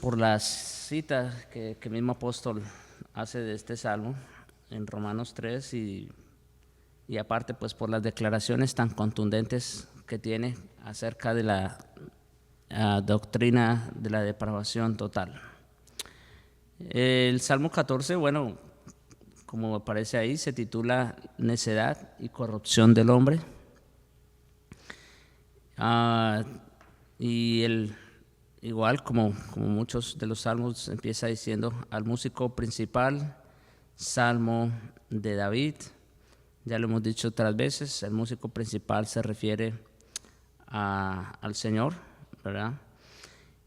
por las citas que el mismo apóstol hace de este salmo en Romanos 3 y aparte pues por las declaraciones tan contundentes que tiene acerca de la doctrina de la depravación total. El Salmo 14, bueno, como aparece ahí, se titula Necedad y corrupción del hombre. Igual como muchos de los salmos, empieza diciendo al músico principal, Salmo de David. Ya lo hemos dicho otras veces, el músico principal se refiere al Señor, ¿verdad?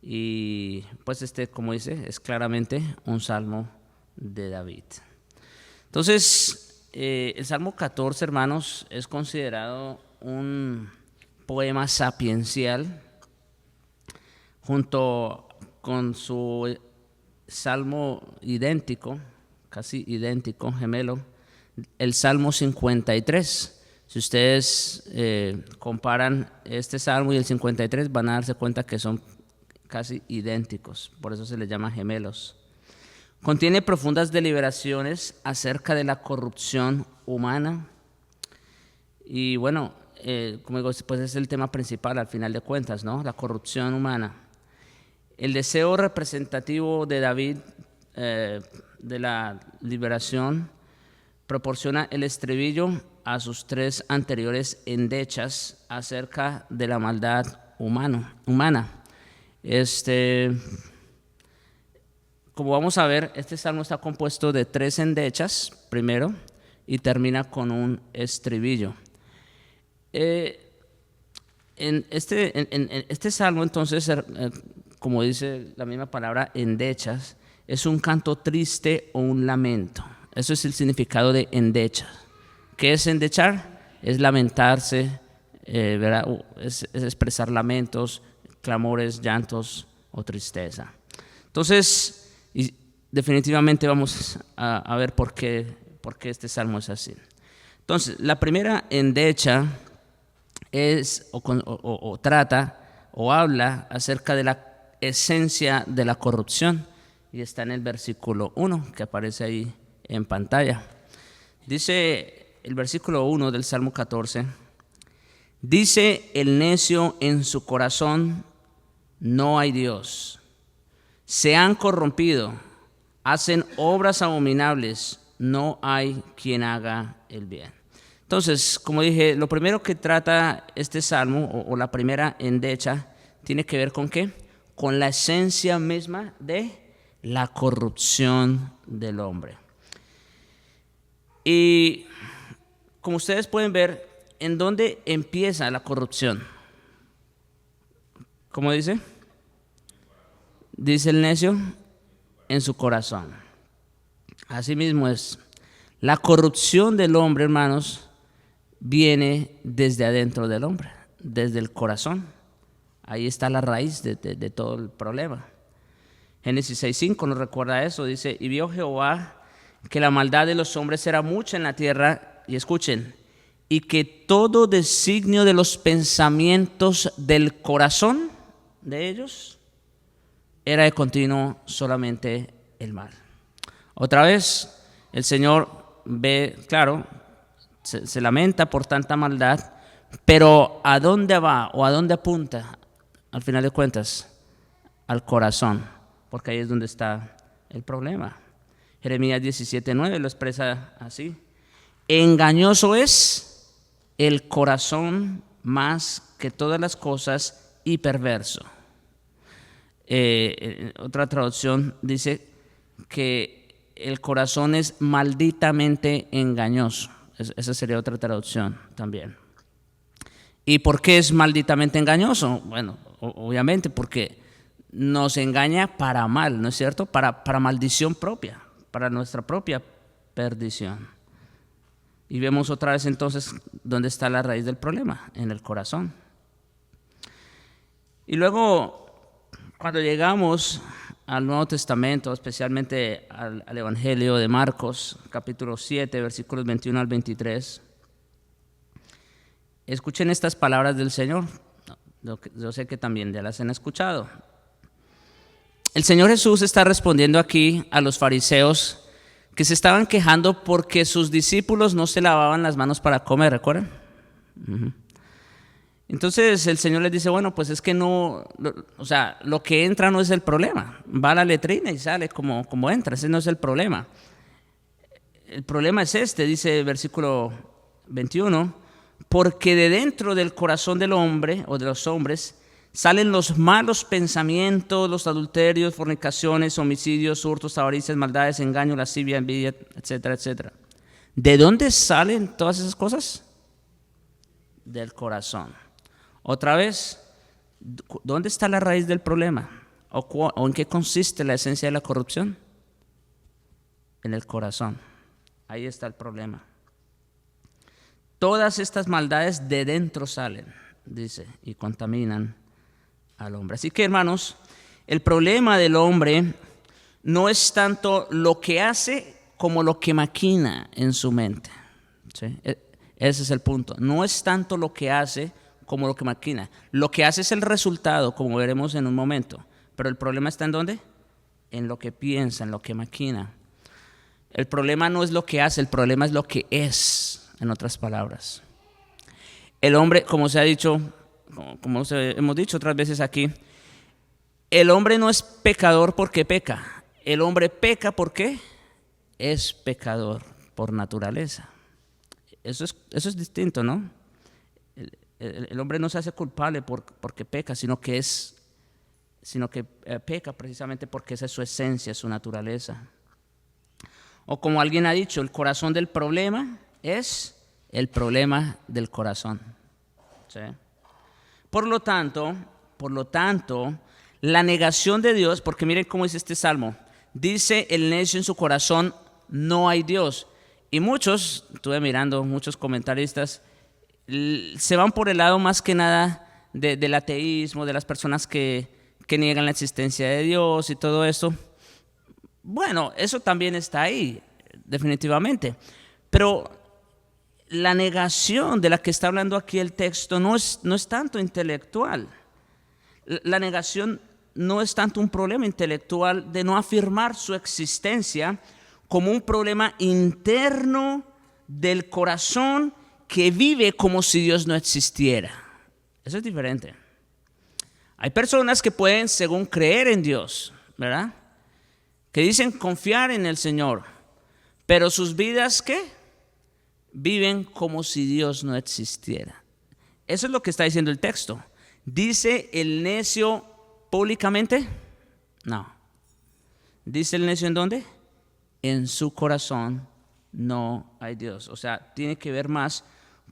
Y pues como dice, es claramente un salmo de David. Entonces, el Salmo 14, hermanos, es considerado un poema sapiencial junto con su salmo idéntico, casi idéntico, gemelo, el Salmo 53. Si ustedes comparan este salmo y el 53, van a darse cuenta que son casi idénticos, por eso se les llama gemelos. Contiene profundas deliberaciones acerca de la corrupción humana y bueno, como digo, pues es el tema principal al final de cuentas, ¿no? La corrupción humana. El deseo representativo de David de la liberación proporciona el estribillo a sus tres anteriores endechas acerca de la maldad humana. Como vamos a ver, este salmo está compuesto de tres endechas primero y termina con un estribillo. En este salmo, entonces, como dice la misma palabra, endechas, es un canto triste o un lamento. Eso es el significado de endechas. ¿Qué es endechar? Es lamentarse, ¿verdad? Es expresar lamentos, clamores, llantos o tristeza. Entonces, definitivamente vamos a ver por qué este salmo es así. Entonces, la primera endecha es o trata o habla acerca de la esencia de la corrupción y está en el versículo 1 que aparece ahí en pantalla. Dice el versículo 1 del Salmo 14, dice el necio en su corazón, no hay Dios. Se han corrompido, hacen obras abominables, no hay quien haga el bien. Entonces, como dije, lo primero que trata este salmo, o la primera endecha, tiene que ver con ¿qué? Con la esencia misma de la corrupción del hombre. Y como ustedes pueden ver, ¿en dónde empieza la corrupción? ¿Cómo dice? Dice el necio, en su corazón. Así mismo es. La corrupción del hombre, hermanos, viene desde adentro del hombre, desde el corazón. Ahí está la raíz de todo el problema. Génesis 6:5 nos recuerda eso. Dice, y vio Jehová que la maldad de los hombres era mucha en la tierra, y escuchen, y que todo designio de los pensamientos del corazón de ellos era de continuo solamente el mal. Otra vez, el Señor ve, claro, se lamenta por tanta maldad, pero ¿a dónde va o a dónde apunta? Al final de cuentas, al corazón, porque ahí es donde está el problema. Jeremías 17:9 lo expresa así. Engañoso es el corazón más que todas las cosas y perverso. Otra traducción dice que el corazón es malditamente engañoso. Esa sería otra traducción también. ¿Y por qué es malditamente engañoso? Bueno, obviamente porque nos engaña para mal, ¿no es cierto? Para maldición propia, para nuestra propia perdición. Y vemos otra vez entonces dónde está la raíz del problema, en el corazón. Y luego, cuando llegamos al Nuevo Testamento, especialmente al Evangelio de Marcos, capítulo 7, versículos 21 al 23, escuchen estas palabras del Señor. Yo sé que también ya las han escuchado. el Señor Jesús está respondiendo aquí a los fariseos que se estaban quejando porque sus discípulos no se lavaban las manos para comer, ¿recuerdan? Entonces el Señor les dice, bueno, pues es que no, o sea, lo que entra no es el problema. Va a la letrina y sale como entra, ese no es el problema. El problema es este, dice el versículo 21, porque de dentro del corazón del hombre o de los hombres salen los malos pensamientos, los adulterios, fornicaciones, homicidios, hurtos, avaricias, maldades, engaño, lascivia, envidia, etcétera, etcétera. ¿De dónde salen todas esas cosas? Del corazón. Otra vez, ¿dónde está la raíz del problema? ¿O en qué consiste la esencia de la corrupción? En el corazón. Ahí está el problema. Todas estas maldades de dentro salen, dice, y contaminan al hombre. Así que, hermanos, el problema del hombre no es tanto lo que hace como lo que maquina en su mente. ¿Sí? Ese es el punto. No es tanto lo que hace como lo que maquina. Lo que hace es el resultado, como veremos en un momento. Pero el problema está ¿en dónde? En lo que piensa, en lo que maquina. El problema no es lo que hace, el problema es lo que es, en otras palabras. El hombre, como se ha dicho, hemos dicho otras veces aquí, el hombre no es pecador porque peca. El hombre peca porque es pecador por naturaleza. Eso es distinto, ¿no? El hombre no se hace culpable porque peca, sino que peca precisamente porque esa es su esencia, su naturaleza. O como alguien ha dicho, el corazón del problema es el problema del corazón. ¿Sí? Por lo tanto, la negación de Dios, porque miren cómo dice este salmo, dice el necio en su corazón, no hay Dios. Y muchos, estuve mirando, muchos comentaristas, se van por el lado más que nada del ateísmo, de las personas que niegan la existencia de Dios y todo eso. Bueno, eso también está ahí, definitivamente. Pero la negación de la que está hablando aquí el texto no es tanto intelectual. La negación no es tanto un problema intelectual de no afirmar su existencia como un problema interno del corazón que vive como si Dios no existiera. Eso es diferente. Hay personas que pueden, según creer en Dios, ¿verdad?, que dicen confiar en el Señor, pero sus vidas, ¿qué? Viven como si Dios no existiera. Eso es lo que está diciendo el texto. ¿Dice el necio públicamente? No. ¿Dice el necio en dónde? En su corazón no hay Dios. O sea, tiene que ver más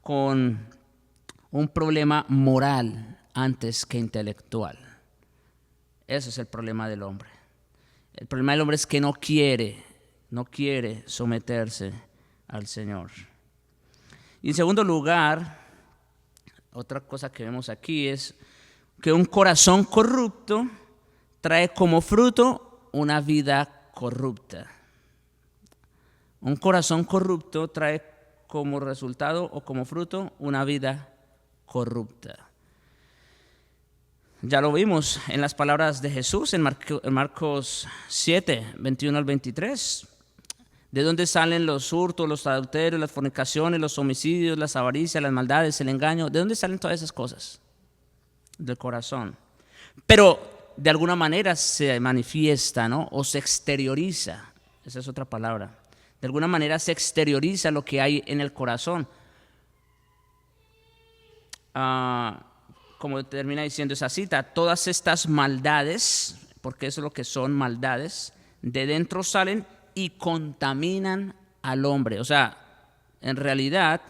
con un problema moral antes que intelectual. Ese es el problema del hombre. El problema del hombre es que no quiere someterse al Señor. Y en segundo lugar, otra cosa que vemos aquí es que un corazón corrupto trae como fruto una vida corrupta. Un corazón corrupto trae como resultado o como fruto una vida corrupta. Ya lo vimos en las palabras de Jesús en Marcos 7, 21 al 23. ¿De dónde salen los hurtos, los adulterios, las fornicaciones, los homicidios, las avaricias, las maldades, el engaño? ¿De dónde salen todas esas cosas? Del corazón. Pero de alguna manera se manifiesta, ¿no? O se exterioriza. Esa es otra palabra. De alguna manera se exterioriza lo que hay en el corazón. Como termina diciendo esa cita, todas estas maldades, porque eso es lo que son maldades, de dentro salen y contaminan al hombre. O sea, en realidad,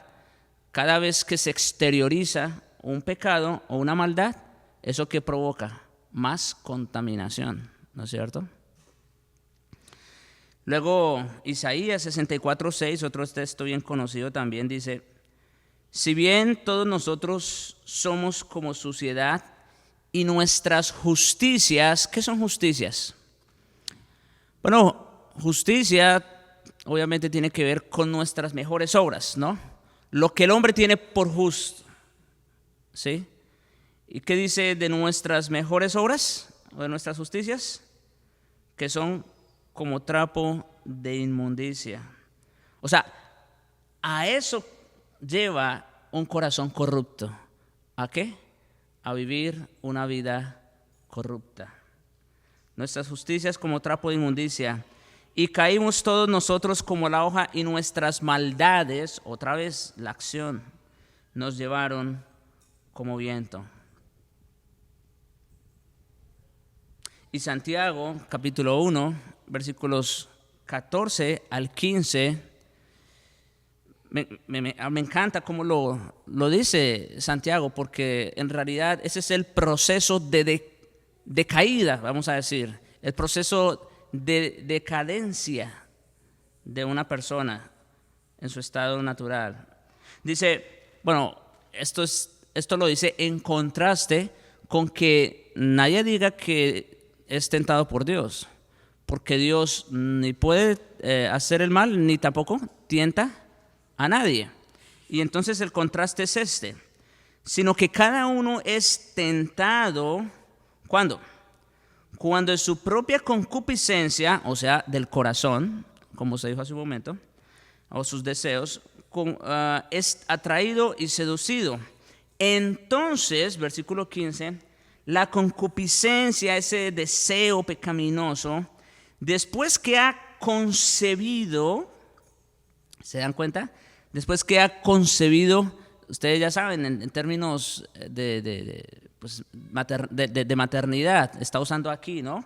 cada vez que se exterioriza un pecado o una maldad, ¿eso qué provoca? Más contaminación, ¿no es cierto? Luego, Isaías 64:6, otro texto bien conocido también, dice: si bien todos nosotros somos como suciedad y nuestras justicias, ¿qué son justicias? Bueno, justicia obviamente tiene que ver con nuestras mejores obras, ¿no? Lo que el hombre tiene por justo, ¿sí? ¿Y qué dice de nuestras mejores obras o de nuestras justicias? que son como trapo de inmundicia. O sea, a eso lleva un corazón corrupto. ¿A qué? A vivir una vida corrupta. Nuestras justicias como trapo de inmundicia. Y caímos todos nosotros como la hoja, y nuestras maldades, otra vez la acción, nos llevaron como viento. Y Santiago, capítulo 1, versículos 14 al 15, me encanta cómo lo dice Santiago, porque en realidad ese es el proceso de caída, vamos a decir, el proceso de decadencia de una persona en su estado natural. Dice, bueno, esto lo dice en contraste con que nadie diga que es tentado por Dios, porque Dios ni puede hacer el mal, ni tampoco tienta a nadie. Y entonces el contraste es este, sino que cada uno es tentado, ¿cuándo? Cuando en su propia concupiscencia, o sea, del corazón, como se dijo hace un momento, o sus deseos, es atraído y seducido. Entonces, versículo 15, la concupiscencia, ese deseo pecaminoso, después que ha concebido, ¿se dan cuenta? Después que ha concebido, ustedes ya saben, en términos de maternidad, está usando aquí, ¿no?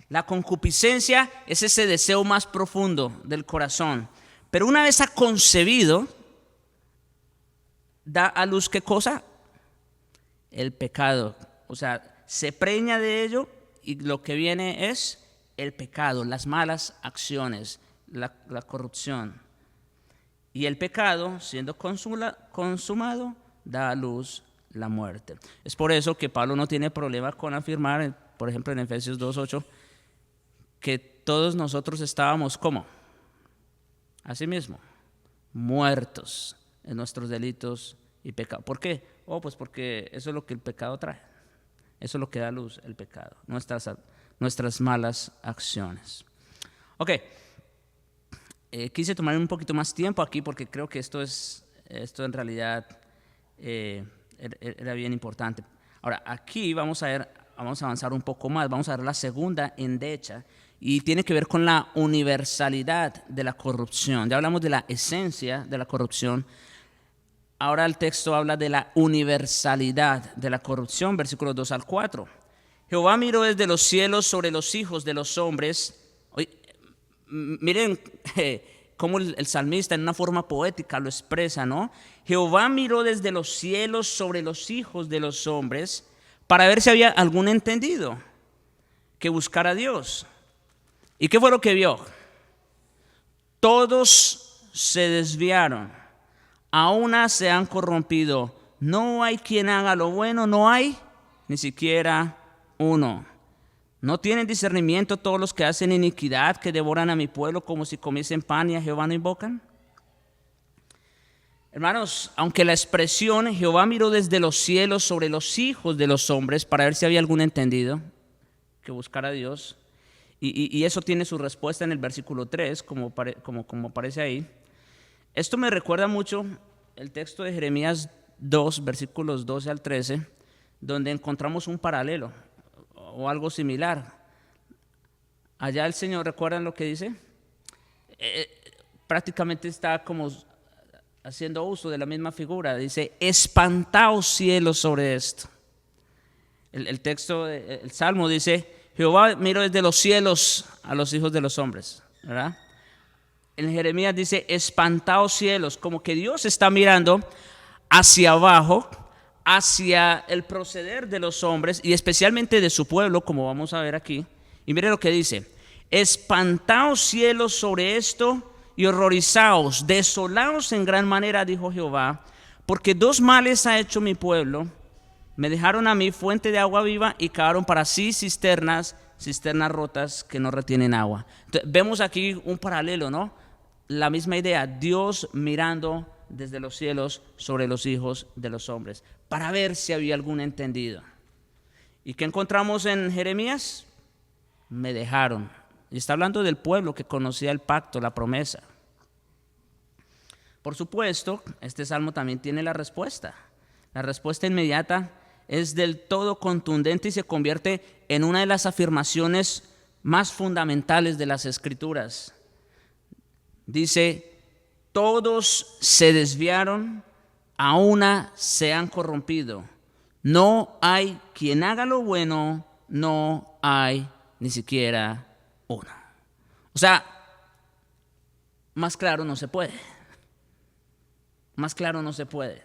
La concupiscencia es ese deseo más profundo del corazón. Pero una vez ha concebido, da a luz, ¿qué cosa? El pecado. O sea, se preña de ello y lo que viene es el pecado, las malas acciones, la corrupción. Y el pecado, siendo consumado, da a luz la muerte. Es por eso que Pablo no tiene problema con afirmar, por ejemplo, en Efesios 2:8, que todos nosotros estábamos, ¿cómo? Asimismo, muertos en nuestros delitos y pecados. ¿Por qué? Pues porque eso es lo que el pecado trae. Eso es lo que da luz, el pecado, nuestras malas acciones. Ok, quise tomar un poquito más tiempo aquí porque creo que esto en realidad era bien importante. Ahora, aquí vamos a avanzar un poco más, vamos a ver la segunda endecha, y tiene que ver con la universalidad de la corrupción. Ya hablamos de la esencia de la corrupción. Ahora el texto habla de la universalidad de la corrupción, versículos 2 al 4. Jehová miró desde los cielos sobre los hijos de los hombres. Miren cómo el salmista en una forma poética lo expresa, ¿no? Jehová miró desde los cielos sobre los hijos de los hombres para ver si había algún entendido que buscara a Dios. ¿Y qué fue lo que vio? Todos se desviaron, a una se han corrompido. No hay quien haga lo bueno, no hay ni siquiera uno. ¿No tienen discernimiento todos los que hacen iniquidad, que devoran a mi pueblo como si comiesen pan y a Jehová no invocan? Hermanos, aunque la expresión Jehová miró desde los cielos sobre los hijos de los hombres para ver si había algún entendido que buscara a Dios, y eso tiene su respuesta en el versículo 3, como aparece ahí. Esto me recuerda mucho el texto de Jeremías 2, versículos 12 al 13, donde encontramos un paralelo o algo similar. Allá el Señor, ¿recuerdan lo que dice? Prácticamente está como haciendo uso de la misma figura. Dice, espantaos cielos sobre esto. El texto, el Salmo dice, Jehová miró desde los cielos a los hijos de los hombres, ¿verdad? En Jeremías dice, espantaos cielos, como que Dios está mirando hacia abajo, hacia el proceder de los hombres y especialmente de su pueblo, como vamos a ver aquí. Y mire lo que dice, espantaos cielos sobre esto y horrorizaos, desolaos en gran manera, dijo Jehová, porque dos males ha hecho mi pueblo. Me dejaron a mí fuente de agua viva y cavaron para sí cisternas rotas que no retienen agua. Entonces, vemos aquí un paralelo, ¿no? La misma idea, Dios mirando desde los cielos sobre los hijos de los hombres, para ver si había algún entendido. ¿Y qué encontramos en Jeremías? Me dejaron, Y está hablando del pueblo que conocía el pacto, la promesa. Por supuesto, este salmo también tiene la respuesta. La respuesta inmediata es del todo contundente y se convierte en una de las afirmaciones más fundamentales de las Escrituras. Dice: todos se desviaron, a una se han corrompido. No hay quien haga lo bueno, no hay ni siquiera uno. O sea, más claro no se puede. Más claro no se puede.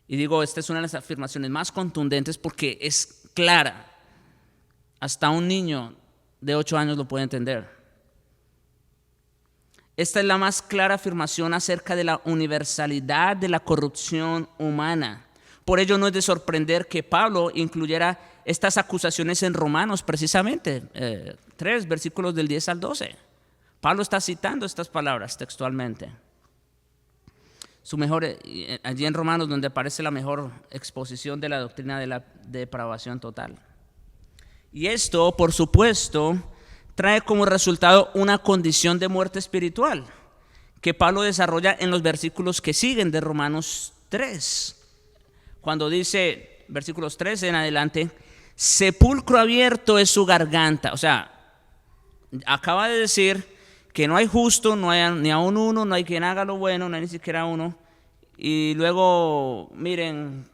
Y digo, esta es una de las afirmaciones más contundentes porque es clara. Hasta un niño de 8 años lo puede entender. Esta es la más clara afirmación acerca de la universalidad de la corrupción humana. Por ello no es de sorprender que Pablo incluyera estas acusaciones en Romanos, precisamente 3, versículos del 10 al 12. Pablo está citando estas palabras textualmente. Allí en Romanos, donde aparece la mejor exposición de la doctrina de la depravación total. Y esto, por supuesto, trae como resultado una condición de muerte espiritual que Pablo desarrolla en los versículos que siguen de Romanos 3. Cuando dice, versículos 3 en adelante, sepulcro abierto es su garganta. O sea, acaba de decir que no hay justo, no hay ni aun uno, no hay quien haga lo bueno, no hay ni siquiera uno. Y luego miren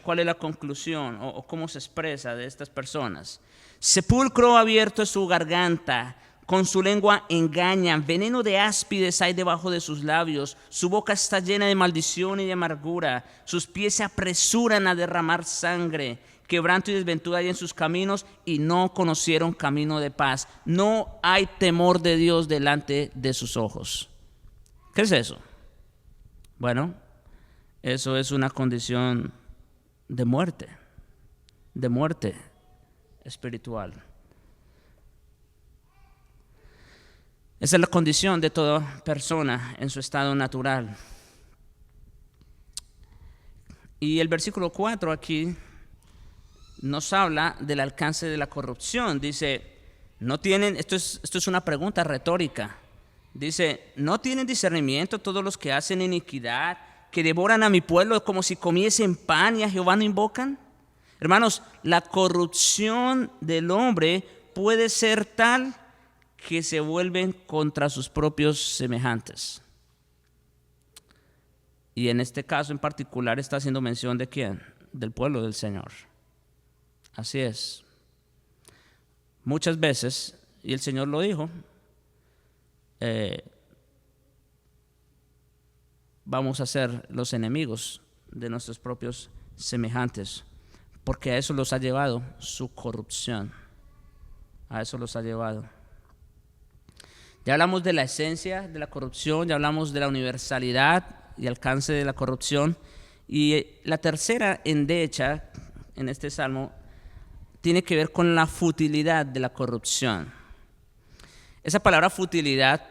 cuál es la conclusión o cómo se expresa de estas personas. Sepulcro abierto es su garganta, con su lengua engañan, veneno de áspides hay debajo de sus labios, su boca está llena de maldición y de amargura, sus pies se apresuran a derramar sangre, quebranto y desventura hay en sus caminos y no conocieron camino de paz. No hay temor de Dios delante de sus ojos. ¿Qué es eso? Bueno, eso es una condición de muerte espiritual. Esa es la condición de toda persona en su estado natural. Y el versículo 4 aquí nos habla del alcance de la corrupción. Dice, no tienen, esto es una pregunta retórica. Dice, ¿no tienen discernimiento todos los que hacen iniquidad, que devoran a mi pueblo como si comiesen pan y a Jehová no invocan? Hermanos, la corrupción del hombre puede ser tal que se vuelven contra sus propios semejantes. Y en este caso en particular está haciendo mención ¿de quién? Del pueblo del Señor. Así es. Muchas veces, y el Señor lo dijo, vamos a ser los enemigos de nuestros propios semejantes, porque a eso los ha llevado su corrupción. A eso los ha llevado. Ya hablamos de la esencia de la corrupción, ya hablamos de la universalidad y alcance de la corrupción. Y la tercera endecha en este salmo tiene que ver con la futilidad de la corrupción. Esa palabra futilidad,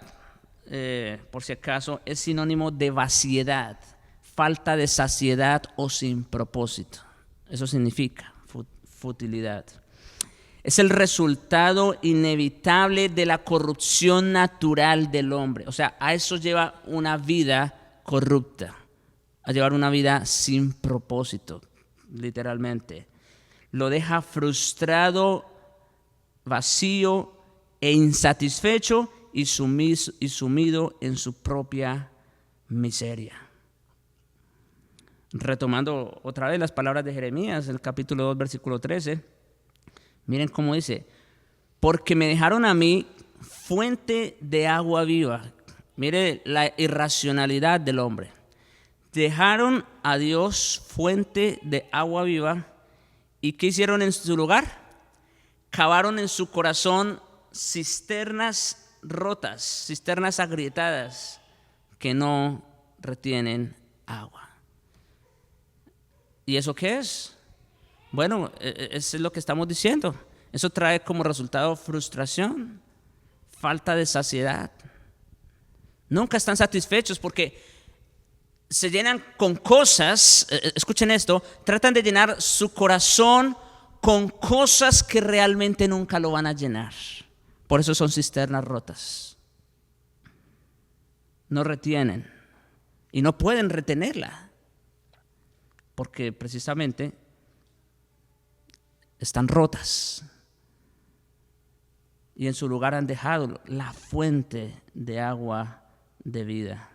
por si acaso, es sinónimo de vaciedad, falta de saciedad o sin propósito. Eso significa futilidad. Es el resultado inevitable de la corrupción natural del hombre. O sea, a eso lleva una vida corrupta, a llevar una vida sin propósito, literalmente. Lo deja frustrado, vacío e insatisfecho y sumido en su propia miseria. Retomando otra vez las palabras de Jeremías, el capítulo 2, versículo 13, miren cómo dice, porque me dejaron a mí fuente de agua viva. Mire la irracionalidad del hombre. Dejaron a Dios fuente de agua viva. ¿Y qué hicieron en su lugar? Cavaron en su corazón cisternas rotas, cisternas agrietadas que no retienen agua. ¿Y eso qué es? Bueno, eso es lo que estamos diciendo. Eso trae como resultado frustración, falta de saciedad. Nunca están satisfechos porque se llenan con cosas, escuchen esto, tratan de llenar su corazón con cosas que realmente nunca lo van a llenar. Por eso son cisternas rotas. No retienen y no pueden retenerla, porque precisamente están rotas. Y en su lugar han dejado la fuente de agua de vida.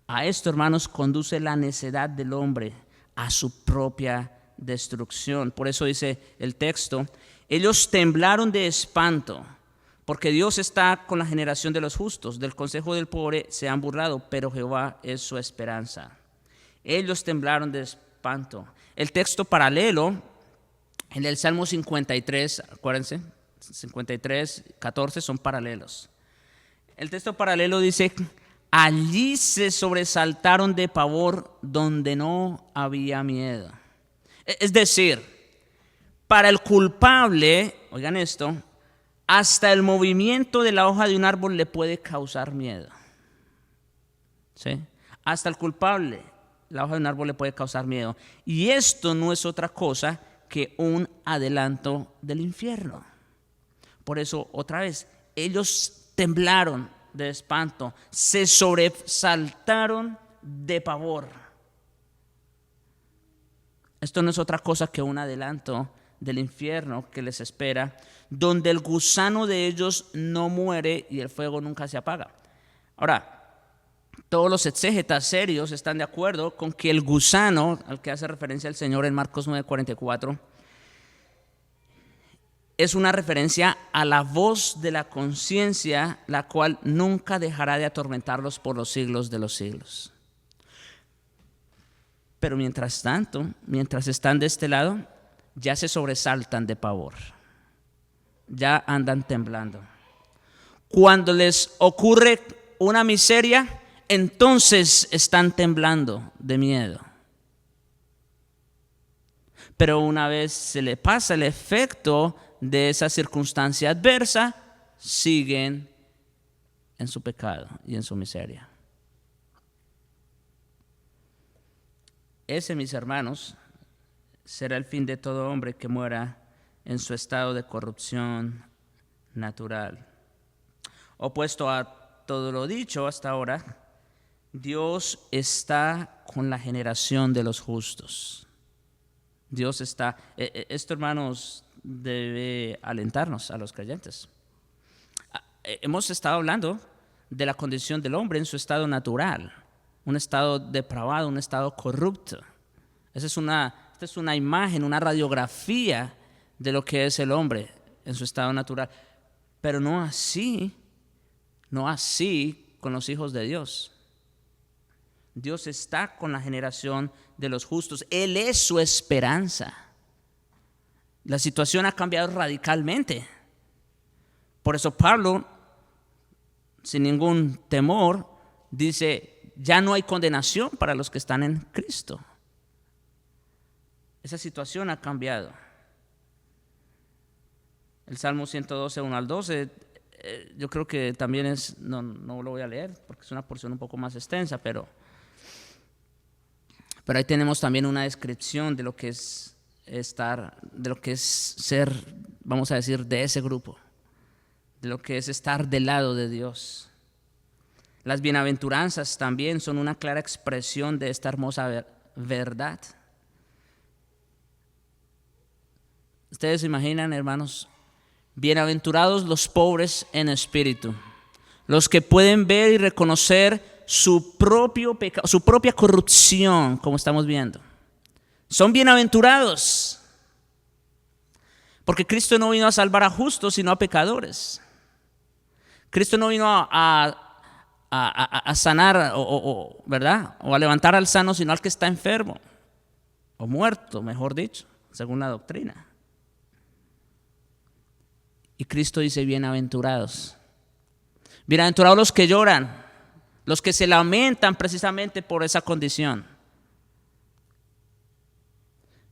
A esto, hermanos, conduce la necedad del hombre a su propia destrucción. Por eso dice el texto: ellos temblaron de espanto, porque Dios está con la generación de los justos. Del consejo del pobre se han burlado, pero Jehová es su esperanza. Ellos temblaron de espanto. El texto paralelo en el Salmo 53, acuérdense, 53, 14 son paralelos. El texto paralelo dice: allí se sobresaltaron de pavor donde no había miedo. Es decir, para el culpable, oigan esto, hasta el movimiento de la hoja de un árbol le puede causar miedo. ¿Sí? Hasta el culpable, la hoja de un árbol le puede causar miedo. Y esto no es otra cosa que un adelanto del infierno. Por eso, otra vez, ellos temblaron de espanto, se sobresaltaron de pavor. Esto no es otra cosa que un adelanto del infierno que les espera, donde el gusano de ellos no muere y el fuego nunca se apaga. Ahora, todos los exégetas serios están de acuerdo con que el gusano, al que hace referencia el Señor en Marcos 9:44, es una referencia a la voz de la conciencia, la cual nunca dejará de atormentarlos por los siglos de los siglos. Pero mientras tanto, mientras están de este lado, ya se sobresaltan de pavor, ya andan temblando. Cuando les ocurre una miseria, entonces están temblando de miedo. Pero una vez se le pasa el efecto de esa circunstancia adversa, siguen en su pecado y en su miseria. Ese, mis hermanos, será el fin de todo hombre que muera en su estado de corrupción natural. Opuesto a todo lo dicho hasta ahora, Dios está con la generación de los justos. Dios está, esto, hermanos, debe alentarnos a los creyentes. Hemos estado hablando de la condición del hombre en su estado natural, un estado depravado, un estado corrupto. Esta es una imagen, una radiografía de lo que es el hombre en su estado natural. Pero no así con los hijos de Dios. Dios está con la generación de los justos. Él es su esperanza. La situación ha cambiado radicalmente. Por eso Pablo, sin ningún temor, dice: ya no hay condenación para los que están en Cristo. Esa situación ha cambiado. El Salmo 112, 1 al 12, yo creo que también es, no lo voy a leer porque es una porción un poco más extensa, pero ahí tenemos también una descripción de lo que es de lo que es ser, vamos a decir, de ese grupo, de lo que es estar del lado de Dios. Las bienaventuranzas también son una clara expresión de esta hermosa verdad. Ustedes se imaginan, hermanos, bienaventurados los pobres en espíritu, los que pueden ver y reconocer su propio pecado, su propia corrupción, como estamos viendo. Son bienaventurados, porque Cristo no vino a salvar a justos, sino a pecadores. Cristo no vino a sanar, ¿verdad? O a levantar al sano, sino al que está enfermo, o muerto, mejor dicho, según la doctrina. Y Cristo dice: bienaventurados. Bienaventurados los que lloran, los que se lamentan precisamente por esa condición.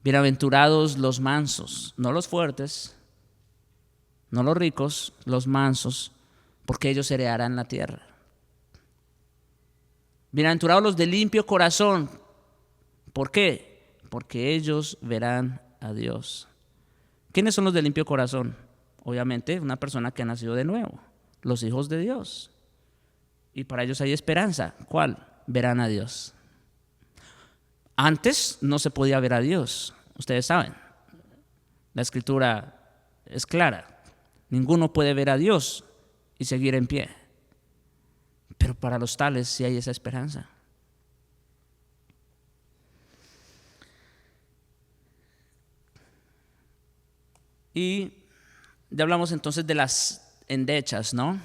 Bienaventurados los mansos, no los fuertes, no los ricos, los mansos, porque ellos heredarán la tierra. Bienaventurados los de limpio corazón. ¿Por qué? Porque ellos verán a Dios. ¿Quiénes son los de limpio corazón? obviamente, una persona que ha nacido de nuevo, los hijos de Dios. Y para ellos hay esperanza. ¿Cuál? Verán a Dios. Antes no se podía ver a Dios, ustedes saben. La escritura es clara. Ninguno puede ver a Dios y seguir en pie. Pero para los tales sí hay esa esperanza. Y ya hablamos entonces de las endechas, ¿no?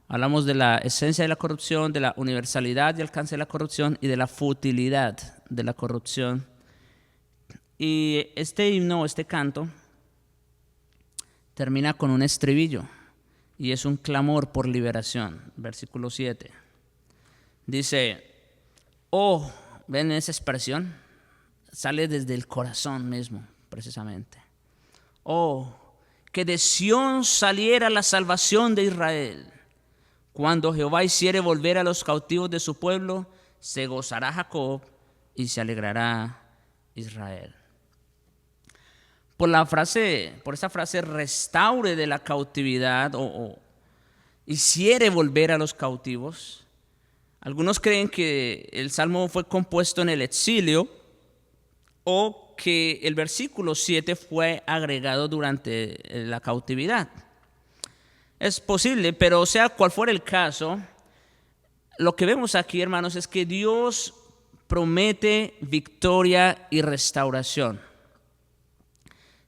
Hablamos de la esencia de la corrupción, de la universalidad y alcance de la corrupción y de la futilidad de la corrupción. Y este himno, este canto, termina con un estribillo y es un clamor por liberación. Versículo 7. Dice, oh, ¿ven esa expresión? Sale desde el corazón mismo, precisamente. Oh, que de Sión saliera la salvación de Israel. Cuando Jehová hiciere volver a los cautivos de su pueblo, se gozará Jacob y se alegrará Israel. Por esa frase restaure de la cautividad o hiciere volver a los cautivos. Algunos creen que el salmo fue compuesto en el exilio o que el versículo 7 fue agregado durante la cautividad. Es posible, pero sea cual fuera el caso, lo que vemos aquí, hermanos, es que Dios promete victoria y restauración.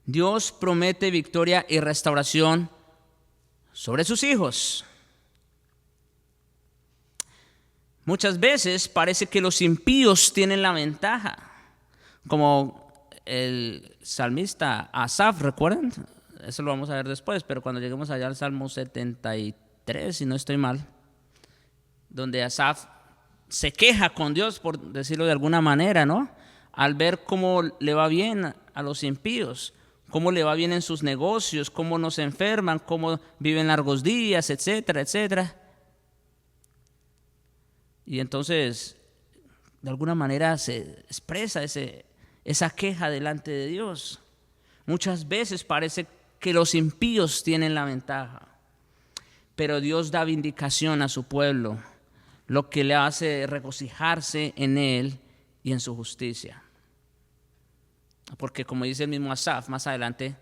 Dios promete victoria y restauración sobre sus hijos. Muchas veces parece que los impíos tienen la ventaja, como el salmista Asaf, ¿recuerdan? Eso lo vamos a ver después, pero cuando lleguemos allá al Salmo 73, si no estoy mal, donde Asaf se queja con Dios, por decirlo de alguna manera, ¿no? Al ver cómo le va bien a los impíos, cómo le va bien en sus negocios, cómo no se enferman, cómo viven largos días, etcétera, etcétera. Y entonces, de alguna manera se expresa esa queja delante de Dios. Muchas veces parece que los impíos tienen la ventaja, pero Dios da vindicación a su pueblo, lo que le hace regocijarse en Él y en su justicia. Porque como dice el mismo Asaf más adelante,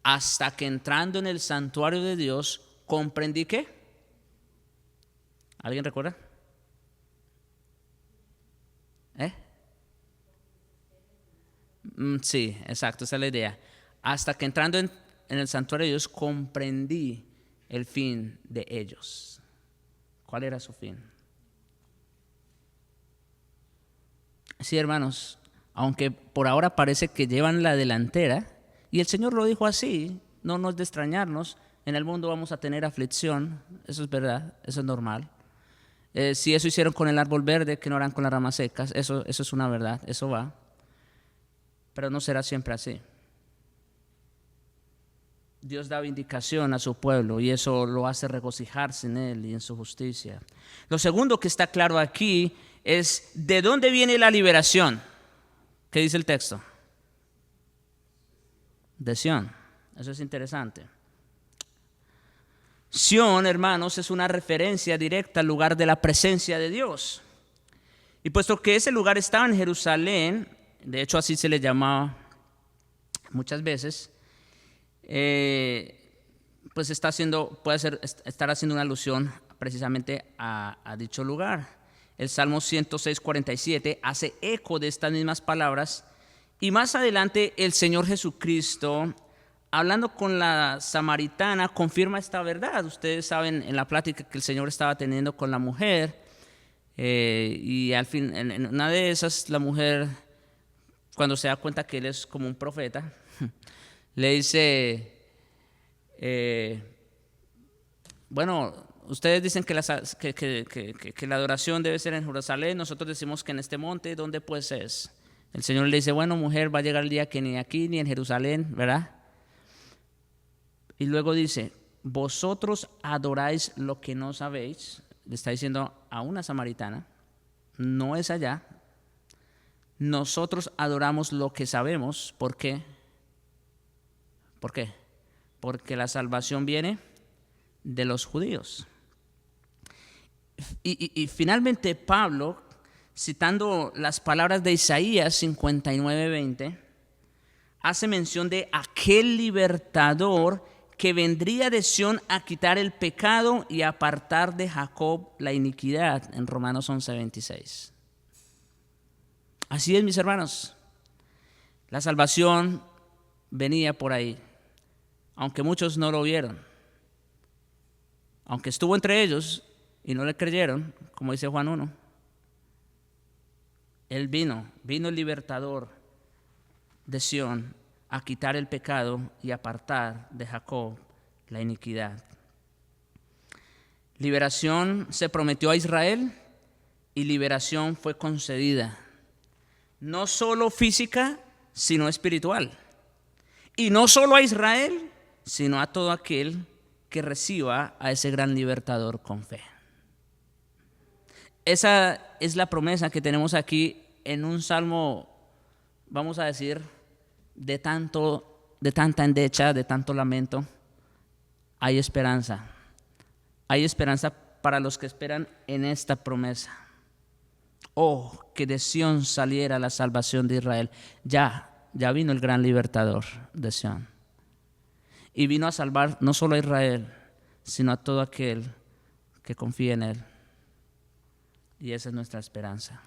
hasta que entrando en el santuario de Dios, comprendí que, ¿alguien recuerda? Sí, exacto, esa es la idea. Hasta que entrando en el santuario de Dios comprendí el fin de ellos. ¿Cuál era su fin? Sí, hermanos, aunque por ahora parece que llevan la delantera, y el Señor lo dijo así, no nos de extrañarnos, en el mundo vamos a tener aflicción, eso es verdad, eso es normal. Si eso hicieron con el árbol verde, que no harán con las ramas secas, eso es una verdad, eso va. Pero no será siempre así. Dios da vindicación a su pueblo y eso lo hace regocijarse en Él y en su justicia. Lo segundo que está claro aquí es ¿de dónde viene la liberación? ¿Qué dice el texto? De Sión. Eso es interesante. Sión, hermanos, es una referencia directa al lugar de la presencia de Dios. Y puesto que ese lugar estaba en Jerusalén, de hecho así se le llamaba muchas veces, pues estar haciendo una alusión precisamente a dicho lugar. El Salmo 106:47 hace eco de estas mismas palabras y más adelante el Señor Jesucristo, hablando con la samaritana, confirma esta verdad. Ustedes saben en la plática que el Señor estaba teniendo con la mujer y al fin, en una de esas, la mujer, cuando se da cuenta que Él es como un profeta, le dice, bueno, ustedes dicen que la adoración debe ser en Jerusalén, nosotros decimos que en este monte, ¿dónde pues es? El Señor le dice, bueno, mujer, va a llegar el día que ni aquí ni en Jerusalén, ¿verdad? Y luego dice, vosotros adoráis lo que no sabéis, le está diciendo a una samaritana, no es allá. Nosotros adoramos lo que sabemos, ¿por qué? ¿Por qué? porque la salvación viene de los judíos. Y finalmente Pablo, citando las palabras de Isaías 59:20, hace mención de aquel libertador que vendría de Sión a quitar el pecado y apartar de Jacob la iniquidad, en Romanos 11:26. Así es, mis hermanos, la salvación venía por ahí, aunque muchos no lo vieron, aunque estuvo entre ellos y no le creyeron, como dice Juan 1. Él vino el libertador de Sión a quitar el pecado y apartar de Jacob la iniquidad. Liberación se prometió a Israel y liberación fue concedida, no solo física, sino espiritual. Y no solo a Israel, sino a todo aquel que reciba a ese gran libertador con fe. Esa es la promesa que tenemos aquí en un salmo, vamos a decir, de tanta endecha, de tanto lamento. Hay esperanza. Hay esperanza para los que esperan en esta promesa. Oh, que de Sión saliera la salvación de Israel. Ya vino el gran libertador de Sión. Y vino a salvar no solo a Israel, sino a todo aquel que confía en él. Y esa es nuestra esperanza.